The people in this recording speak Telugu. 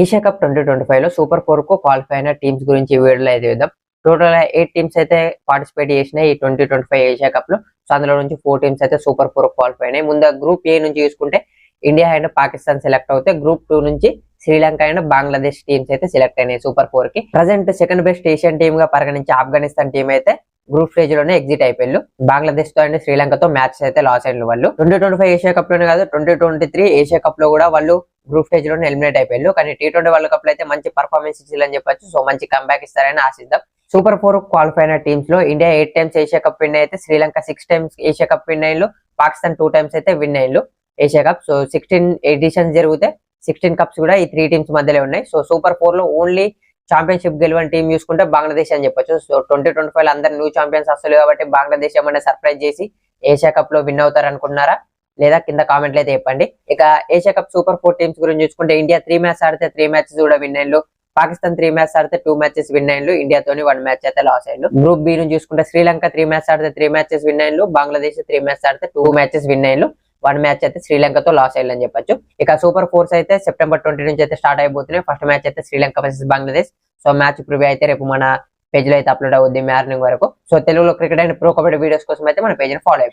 ఏషియా కప్ 2025 లో సూపర్ 4 కు క్వాలిఫై అయిన టీమ్స్ గురించి ఈ వీడియోలో అయితే చూద్దాం. టోటల్ 8 టీమ్స్ అయితే పార్టిసిపేట్ చేసినాయి ఈ 2025 ఏషియా కప్ లో. సో అందులో నుంచి 4 టీమ్స్ అయితే సూపర్ 4 క్వాలిఫై అయినాయి. ముందు గ్రూప్ ఏ నుంచి చూసుకుంటే ఇండియా అండ్ పాకిస్తాన్ సెలెక్ట్ అవుతాయి. గ్రూప్ 2 నుంచి శ్రీలంక అండ్ బంగ్లాదేశ్ టీమ్స్ అయితే సెలెక్ట్ అయినాయి సూపర్ 4 కి. Present second best Asian team గా పరిగణించే ఆఫ్ఘనిస్తాన్ టీం అయితే గ్రూప్ స్టేజ్ లోనే ఎగ్జిట్ అయిపోయారు. బంగ్లాదేశ్ తో అండ్ శ్రీలంకతో మ్యాచ్ అయితే లాస్ అయిన వాళ్ళు 2025 ఏషియా కప్ లోనే కాదు 2023 ఏషియా కప్ లో కూడా వాళ్ళు గ్రూప్ స్టేజ్ లోనే ఎలిమినేట్ అయిపోయారు. కానీ T20 వరల్డ్ కప్ లో అయితే మంచి పర్ఫార్మెన్స్ ఇచ్చారని చెప్పొచ్చు. సో మంచి కంబ్యాక్ ఇస్తారని ఆశిద్దాం. సూపర్ 4 క్వాలిఫై అయిన టీమ్స్ లో India 8 times Asia cup win అయితే, Sri Lanka 6 times Asia cup win అయ్యారు, పాకిస్తాన్ 2 టైమ్స్ అయితే విన్ అయ్యారు ఏషియా కప్. సో 16 ఎడిషన్స్ జరిగితే 16 కప్స్ కూడా ఈ 3 టీమ్స్ మధ్యలో ఉన్నాయి. సో సూపర్ 4 లో ఓన్లీ ఛాంపియన్షిప్ గెలవని టీం చూసుకుంటే బంగ్లాదేశ్ అని చెప్పొచ్చు. సో 2025 అందరు న్యూ ఛాంపియన్స్ వస్తారు కాబట్టి బంగ్లాదేశ్ ఏమైనా సర్ప్రైజ్ చేసి ఏషియా కప్ లో విన్ అవుతారు అనుకున్నారా లేదా కింద కామెంట్లు అయితే చెప్పండి. ఇక ఏషియా కప్ సూపర్ 4 టీమ్స్ గురించి చూసుకుంటే ఇండియా 3 మ్యాచ్ ఆడితే 3 మ్యాచెస్ కూడా విన్ అయ్యారు, పాకిస్తాన్ 3 మ్యాచ్ ఆడితే 2 మ్యాచెస్ విన్ అయ్యారు, ఇండియాతోని 1 మ్యాచ్ అయితే లాస్ అయ్యారు. గ్రూప్ బి నుంచి చూసుకుంటే శ్రీలంక 3 మ్యాచ్ ఆడితే 3 మ్యాచెస్ విన్ అయ్యారు, బంగ్లాదేశ్ 3 మ్యాచ్ ఆడితే 2 మ్యాచెస్ విన్ అయ్యారు, 1 మ్యాచ్ అయితే శ్రీలంకతో లాస్ అయ్యారని చెప్పొచ్చు. ఇక సూపర్ 4 అయితే సెప్టెంబర్ 20 నుంచి అయితే స్టార్ట్ అయిపోతున్నాయి. ఫస్ట్ మ్యాచ్ అయితే Sri Lanka versus Bangladesh. So match preview అయితే రేపు మన పేజ్ లో అయితే అప్లోడ్ అవుద్ది మార్నింగ్ వరకు. సో తెలుగులో cricket and pro kabaddi videos కోసం అయితే మన పేజ్ ని ఫాలో అయిపోయింది.